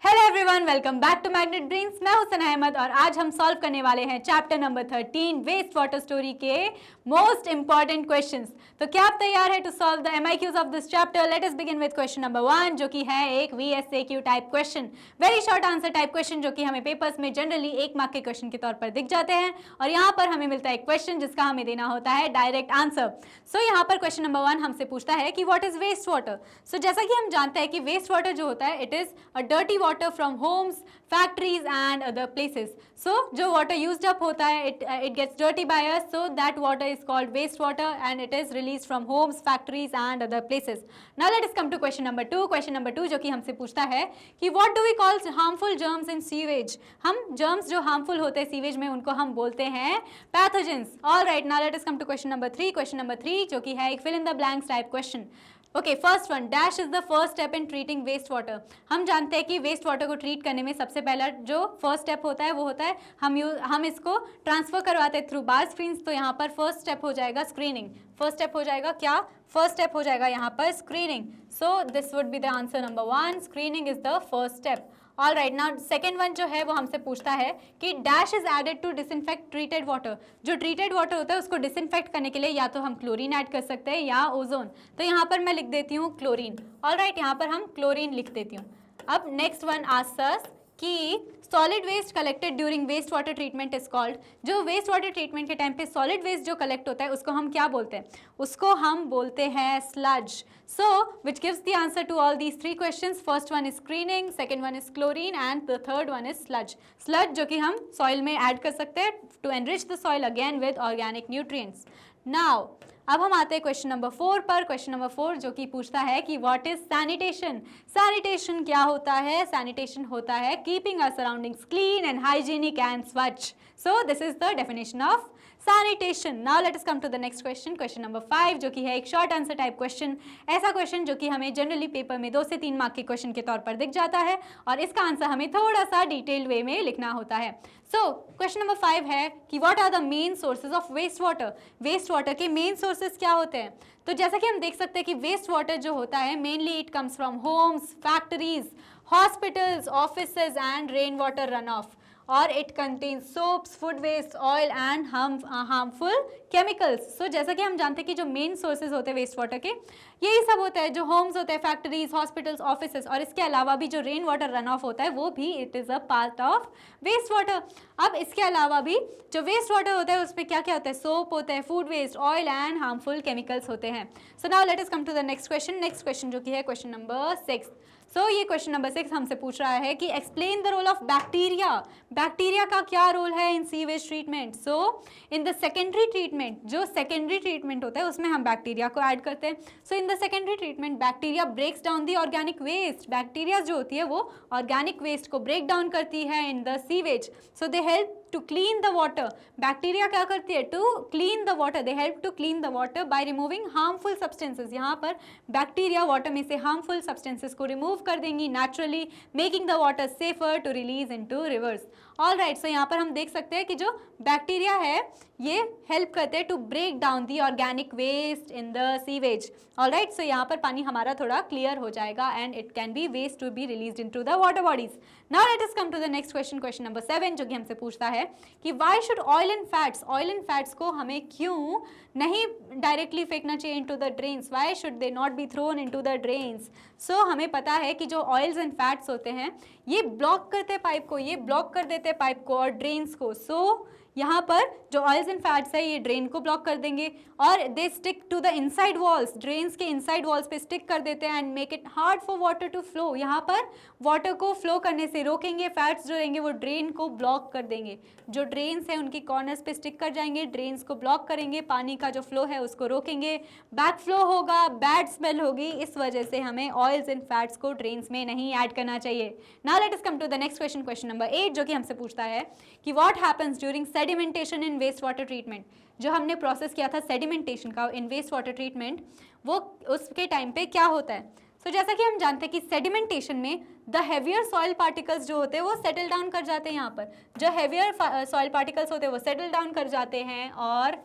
Hello everyone, welcome back to Magnet Brains. मैं हुसैन अहमद और आज हम सॉल्व करने वाले हैं chapter number 13 waste water story के मोस्ट इंपॉर्टेंट क्वेश्चंस। तो क्या आप तैयार है to solve the MCQs of this chapter? Let us begin with question number 1, जो कि है एक VSAQ type question, very short answer type question, जो कि हमें पेपर्स में जनरली 1 मार्क के क्वेश्चन के तौर पर दिख जाते हैं। और यहाँ पर हमें मिलता है एक क्वेश्चन जिसका हमें देना होता है डायरेक्ट आंसर। सो यहाँ पर क्वेश्चन नंबर 1 हमसे पूछता है कि व्हाट इज वेस्ट वाटर। सो जैसा कि हम जानते हैं कि वेस्ट वाटर जो होता है, it is a dirty water from homes, factories and other places. So जो water used up होता है, it gets dirty by us, so that water is called waste water and it is released from homes, factories and other places. Now let us come to question number 2. Question number 2 जो कि हमसे पूछता है कि what do we call harmful germs in sewage? हम germs जो harmful होते हैं सीवेज में उनको हम बोलते हैं pathogens. All right, now let us come to question number 3. Question number 3 जो कि है एक fill in the blanks type question. Okay, first one, dash is the first step in treating waste water. हम जानते हैं कि वेस्ट वाटर को treat करने में सबसे पहला जो फर्स्ट स्टेप होता है वो होता है हम इसको ट्रांसफर करवाते हैं थ्रू बार स्क्रीन्स। तो यहाँ पर फर्स्ट स्टेप हो जाएगा स्क्रीनिंग। फर्स्ट स्टेप हो जाएगा क्या? फर्स्ट स्टेप हो जाएगा यहाँ पर screening. So this would be the answer number 1, screening is the first step. All right, now second one जो है वो हमसे पूछता है कि dash is added to disinfect treated water. जो ट्रीटेड वाटर होता है उसको डिसइंफेक्ट करने के लिए या तो हम क्लोरीन ऐड कर सकते हैं या ओजोन। तो यहाँ पर मैं लिख देती हूँ क्लोरीन। ऑल राइट, यहाँ पर हम क्लोरीन लिख देती हूँ। अब नेक्स्ट वन आस्क्स अस कि solid waste collected during waste water treatment is called. जो वेस्ट वाटर ट्रीटमेंट के टाइम पे सॉलिड वेस्ट जो कलेक्ट होता है उसको हम क्या बोलते हैं? उसको हम बोलते हैं sludge. So which gives the answer to all these 3 questions. First one is screening, second one is chlorine and the third one is sludge. Sludge जो कि हम सॉइल में ऐड कर सकते हैं to enrich the soil again with organic nutrients. Now अब हम आते हैं क्वेश्चन नंबर 4 पर। क्वेश्चन नंबर 4 जो कि पूछता है कि व्हाट इज सैनिटेशन। सैनिटेशन क्या होता है? सैनिटेशन होता है keeping our surroundings clean and hygienic and स्वच्छ। So this is the definition of sanitation. Now let us come to the next question, question number 5, जो कि है एक शॉर्ट आंसर टाइप क्वेश्चन। ऐसा क्वेश्चन जो कि हमें जनरली पेपर में 2 से 3 मार्क के क्वेश्चन के तौर पर दिख जाता है और इसका आंसर हमें थोड़ा सा डिटेल्ड वे में लिखना होता है। सो क्वेश्चन नंबर 5 है कि what are the main sources of waste water. Waste water के मेन सोर्सेज क्या होते हैं? तो जैसा कि हम देख सकते हैं कि वेस्ट वाटर जो होता है mainly it comes from homes, factories, hospitals, offices and rain water run off, और it contains soaps, food waste, oil and harmful chemicals. So जैसा कि हम जानते हैं कि जो मेन सोर्सेज होते हैं वेस्ट वाटर के यही सब होता है, जो होम्स होते हैं, फैक्ट्रीज, हॉस्पिटल्स, ऑफिसेस, और इसके अलावा भी जो रेन वाटर रन ऑफ होता है वो भी it is a part of waste water. अब इसके अलावा भी जो वेस्ट वाटर होता है उसमें क्या क्या होता है? सोप होता है, food waste, oil and harmful chemicals होते हैं। So now let us come to the next question. Next question जो कि है क्वेश्चन नंबर 6। सो ये क्वेश्चन नंबर 6 हमसे पूछ रहा है कि explain the role of bacteria. Bacteria का क्या रोल है in sewage treatment? So in the secondary treatment, जो सेकेंडरी ट्रीटमेंट होता है उसमें हम बैक्टीरिया को ऐड करते हैं। So in the secondary treatment bacteria breaks down the organic waste. Bacteria जो होती है वो ऑर्गेनिक वेस्ट को ब्रेक डाउन करती है in the sewage. So they help to clean the water. Bacteria क्या करती है? To clean the water, they help to clean the water by removing harmful substances. यहाँ पर बैक्टीरिया वाटर में से हार्मफुल सब्सटेंसेज को रिमूव कर देंगी naturally, making the water safer to release into rivers. All right, so यहाँ पर हम देख सकते हैं कि जो बैक्टीरिया है ये हेल्प करते हैं to break down the organic waste in the sewage. All right, so यहाँ पर पानी हमारा थोड़ा क्लियर हो जाएगा and it can be waste to be release into the water bodies. Now let us come to the next question, question number 7, जो कि हमसे पूछता है कि why should oil and fats को हमें क्यों नहीं डायरेक्टली फेंकना चाहिए into the drains? Why should they not be thrown into the drains? So हमें पता है कि जो ऑयल्स एंड फैट्स होते हैं ये ब्लॉक करते हैं पाइप को, ये ब्लॉक कर देते हैं पाइप को और ड्रेन्स को। सो यहाँ पर जो ऑयल्स एंड फैट्स है ये ड्रेन को ब्लॉक कर देंगे और they stick to the inside walls, drains के इनसाइड वॉल्स पे स्टिक कर देते हैं and make it hard for water to flow. यहाँ पर वाटर को फ्लो करने से रोकेंगे, फैट्स जो रहेंगे वो ड्रेन को ब्लॉक कर देंगे। जो ड्रेन्स है उनकी कॉर्नर्स पे स्टिक कर जाएंगे, ड्रेन्स को ब्लॉक करेंगे, पानी का जो फ्लो है उसको रोकेंगे, बैक फ्लो होगा, बैड स्मेल होगी। इस वजह से हमें ऑयल्स एंड फैट्स को ड्रेन्स में नहीं ऐड करना चाहिए। Now let us come to the next question, question number 8, जो कि हमसे पूछता है कि what happens during sedimentation in waste water treatment. जो हमने प्रोसेस किया था सेडिमेंटेशन का इन वेस्ट वाटर ट्रीटमेंट, वो उसके टाइम पे क्या होता है? सो जैसा कि हम जानते हैं कि सेडिमेंटेशन में द हेवियर सॉइल पार्टिकल्स जो होते हैं वो सेटल डाउन कर जाते हैं। यहाँ पर जो हेवियर सॉइल पार्टिकल्स होते हैं वो सेटल डाउन कर जाते हैं और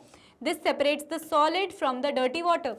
this separates the solid from the dirty water.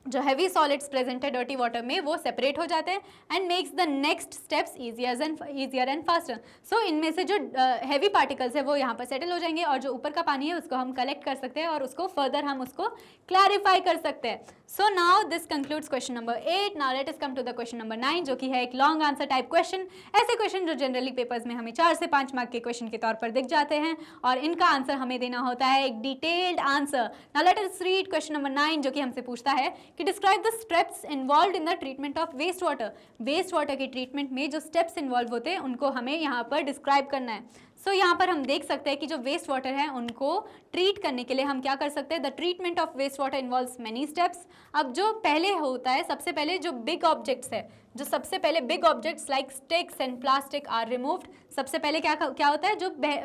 जो हैवी सॉलिड्स प्रेजेंट है डर्टी वाटर में वो सेपरेट हो जाते हैं and makes the next steps easier and faster. So इनमें से जो हैवी पार्टिकल्स है वो यहाँ पर सेटल हो जाएंगे और जो ऊपर का पानी है उसको हम कलेक्ट कर सकते हैं और उसको फर्दर हम उसको क्लैरिफाई कर सकते हैं. So now this concludes question number 8. Now let us come to the question number 9 जो कि है एक लॉन्ग आंसर टाइप क्वेश्चन. ऐसे क्वेश्चन जो जनरली पेपर्स में हमें 4 से 5 मार्क के क्वेश्चन के तौर पर दिख जाते हैं और इनका आंसर हमें देना होता है एक detailed answer. Now let us read question number 9 जो कि हमसे पूछता है कि describe the steps involve in the treatment of waste water. Waste water के ट्रीटमेंट में जो स्टेप्स इन्वॉल्व होते हैं उनको हमें यहाँ पर डिस्क्राइब करना है. सो यहाँ पर हम देख सकते हैं कि जो वेस्ट वाटर है उनको ट्रीट करने के लिए हम क्या कर सकते हैं. The treatment of waste water involves many steps. अब जो पहले होता है सबसे पहले जो बिग ऑब्जेक्ट्स है, जो सबसे पहले big objects like sticks and plastic are removed. सबसे पहले क्या होता है,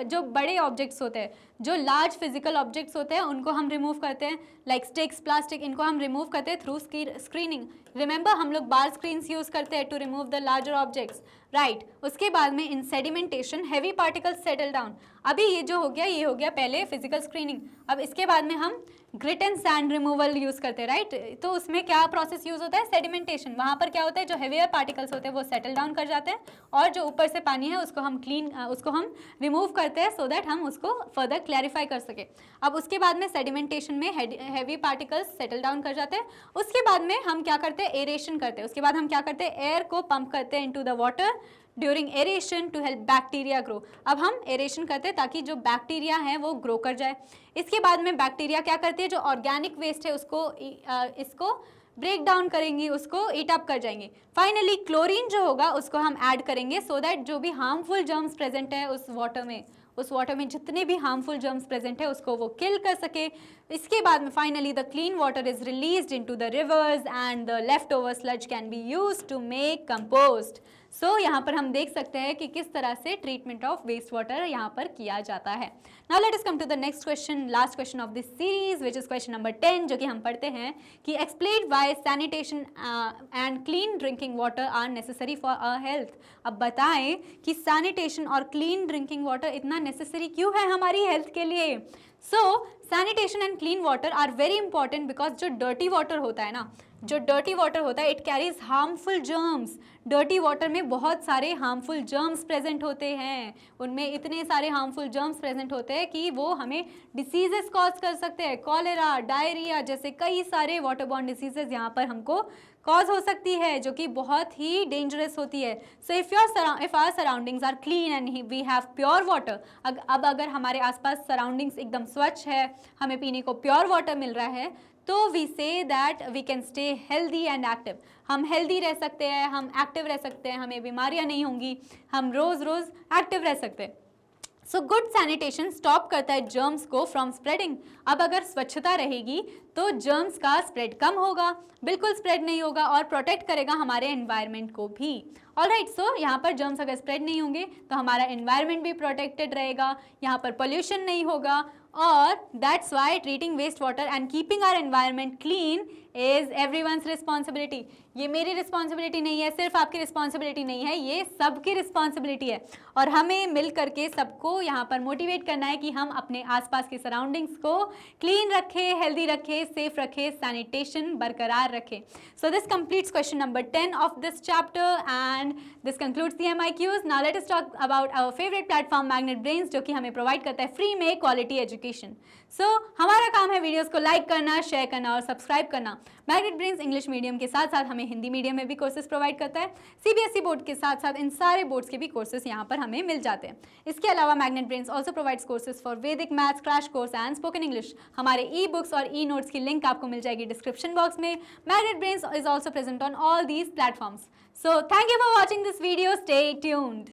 जो बड़े ऑब्जेक्ट्स होते हैं, जो लार्ज फिजिकल ऑब्जेक्ट्स होते हैं उनको हम रिमूव करते हैं लाइक स्टिक्स प्लास्टिक. इनको हम रिमूव करते हैं थ्रू स्क्रीनिंग. रिमेंबर हम लोग बार स्क्रीन्स यूज करते हैं to remove the larger objects, right. उसके बाद में in sedimentation heavy particles settle down. अभी ये जो हो गया ये हो गया पहले फिजिकल स्क्रीनिंग. अब इसके बाद में हम grit and sand removal use करते हैं, राइट. तो उसमें क्या प्रोसेस यूज होता है, सेडिमेंटेशन. वहाँ पर क्या होता है, जो हेवियर पार्टिकल्स होते हैं वो सेटल डाउन कर जाते हैं और जो ऊपर से पानी है उसको हम रिमूव करते हैं सो दैट हम उसको फर्दर क्लैरिफाई कर सके. अब उसके बाद में सेडिमेंटेशन में हैवी पार्टिकल्स सेटल डाउन कर जाते हैं. उसके बाद में हम क्या करते हैं, एरेशन करते हैं. उसके बाद हम क्या करते हैं, एयर को पंप करते हैं into the water during aeration to help bacteria grow. अब हम एरेशन करते हैं ताकि जो बैक्टीरिया है वो ग्रो कर जाए. इसके बाद में बैक्टीरिया क्या करती है, जो ऑर्गेनिक वेस्ट है इसको ब्रेक डाउन करेंगी, उसको ईट अप कर जाएंगे. फाइनली क्लोरीन जो होगा उसको हम ऐड करेंगे सो दैट जो भी हार्मफुल जर्म्स प्रेजेंट है उस वाटर में जितने भी हार्मफुल जर्म्स प्रेजेंट है उसको वो किल कर सके. इसके बाद में finally the clean water is released into the rivers and the left over sludge can be used to make compost. So यहाँ पर हम देख सकते हैं कि किस तरह से ट्रीटमेंट ऑफ वेस्ट वाटर यहाँ पर किया जाता है. Now let us come to the next question, last question of this series which is question number 10 जो कि हम पढ़ते हैं कि explain why sanitation and clean drinking water are necessary for our health. अब बताएं कि सैनिटेशन और क्लीन ड्रिंकिंग वाटर इतना नेसेसरी क्यों है हमारी हेल्थ के लिए. So sanitation and clean water are very important because जो डर्टी वाटर होता है ना, जो डर्टी वाटर होता है it carries harmful germs. Dirty water में बहुत सारे हार्मफुल जर्म्स प्रेजेंट होते हैं. उनमें इतने सारे हार्मफुल जर्म्स प्रेजेंट होते हैं कि वो हमें डिसीजेस कॉज कर सकते हैं. कॉलेरा, डायरिया जैसे कई सारे वाटर बॉर्न डिसीजेस यहाँ पर हमको कॉज हो सकती है जो कि बहुत ही डेंजरस होती है. So if our surroundings are clean and we have pure water, अब अगर हमारे आसपास सराउंडिंग्स एकदम स्वच्छ है, हमें पीने को प्योर वाटर मिल रहा है, तो we say that we can stay healthy and active. हम हेल्दी रह सकते हैं, हम एक्टिव रह सकते हैं, हमें बीमारियां नहीं होंगी, हम रोज़ एक्टिव रह सकते हैं. सो गुड सैनिटेशन स्टॉप करता है जर्म्स को फ्रॉम स्प्रेडिंग. अब अगर स्वच्छता रहेगी तो जर्म्स का स्प्रेड कम होगा, बिल्कुल स्प्रेड नहीं होगा और प्रोटेक्ट करेगा हमारे एनवायरनमेंट को भी. ऑलराइट, सो यहाँ पर जर्म्स अगर स्प्रेड नहीं होंगे तो हमारा एनवायरनमेंट भी प्रोटेक्टेड रहेगा, यहाँ पर पोल्यूशन नहीं होगा. और that's why treating waste water and keeping our environment clean is everyone's responsibility. ये मेरी रिस्पॉन्सिबिलिटी नहीं है, सिर्फ आपकी रिस्पॉन्सिबिलिटी नहीं है, ये सबकी रिस्पॉन्सिबिलिटी है. और हमें मिल करके सबको यहाँ पर मोटिवेट करना है कि हम अपने आसपास के सराउंडिंग्स को क्लीन रखें, हेल्दी रखें, सेफ रखें, सैनिटेशन बरकरार रखें. So this completes question number 10 of this chapter and this concludes the MIQs. Now let us talk about our favourite platform Magnet Brains जो कि हमें प्रोवाइड करता है फ्री में क्वालिटी एजुकेशन. सो हमारा काम है वीडियोस को लाइक करना, शेयर करना और सब्सक्राइब करना. मैग्नेट ब्रेन्स इंग्लिश मीडियम के साथ साथ हमें हिंदी मीडियम में भी कोर्सेज प्रोवाइड करता है. CBSE बोर्ड के साथ साथ इन सारे बोर्ड्स के भी कोर्सेज यहाँ पर हमें मिल जाते हैं. इसके अलावा Magnet Brains also provides courses for Vedic maths crash course and spoken English. हमारे ई-बुक्स और ई-नोट्स की लिंक आपको मिल जाएगी डिस्क्रिप्शन बॉक्स में. Magnet Brains is also present on all these platforms. So thank you for watching this video. Stay tuned.